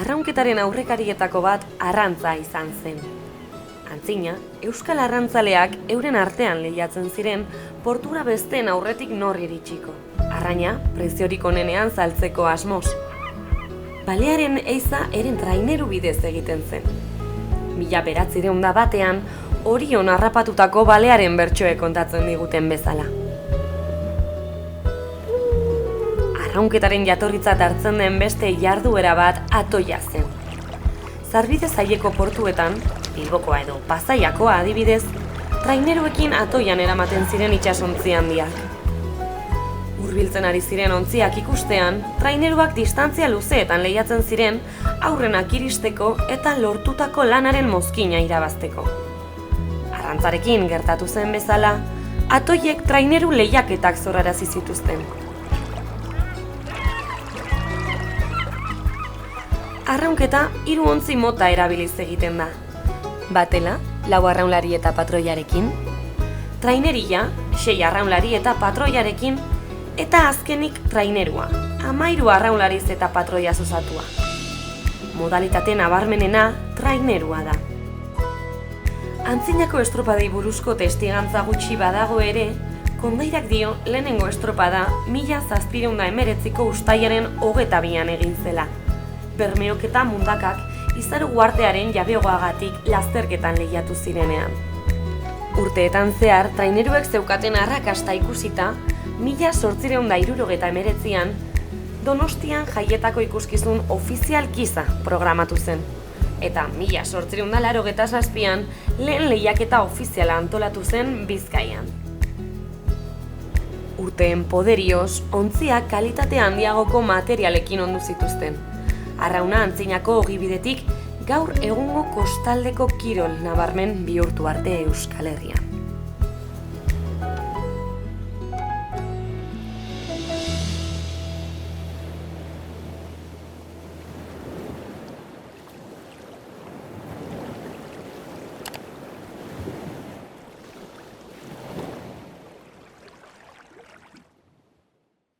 Arraunketaren aurrekarietako bat arrantza izan zen. Antzina, euskal arrantzaleak euren artean lehiatzen ziren portura besteen aurretik nor iritsiko. Arraina, preziorik onenean saltzeko asmoz. Balearen eiza eren traineru bidez egiten zen. 1901 Orion harrapatutako balearen bertsoe kontatzen diguten bezala. Arraunketaren jatorritzat hartzen den beste jarduera bat atoia zen. Sarbide zaileko portuetan, Bilbokoa edo Pasaiakoa adibidez, traineruekin atoian eramaten ziren itsasontzi handiak. Hurbiltzen ari ziren ontziak ikustean, traineruak distantzia luzeetan lehiatzen ziren aurrenak iristeko eta lortutako lanaren mozkina irabazteko. Arrantzarekin gertatu zen bezala, atoiek traineru lehiaketak zorrarazi zituzten. Arraunketa 3 ontzi mota erabiliz egiten da. Batela, 4 arraunlari eta patroiarekin, traineria, 6 arraunlari eta patroiarekin, eta azkenik trainerua, 13 arraunlariz eta patroia osatua. Modalitate nabarmenena trainerua da. Antzinako estropadei buruzko testigantza gutxi badago ere, kondairak dio lehenengo estropada 1719ko uztailaren 22an egin zela. Bermeok eta mundakak Izaro Uhartearen jabegoagatik lasterketan lehiatu zirenean. Urteetan zehar, traineruek zeukaten arrakasta ikusita, 1869an Donostian jaietako ikuskizun ofizialkiza programatu zen. Eta 1887an lehen lehiaketa ofiziala antolatu zen Bizkaian. Urteen poderioz, ontziak kalitate handiagoko materialekin ondu zituzten. Arrauna antzinako ogibidetik gaur egungo kostaldeko kirol nabarmen bihurtu arte Euskal Herrian.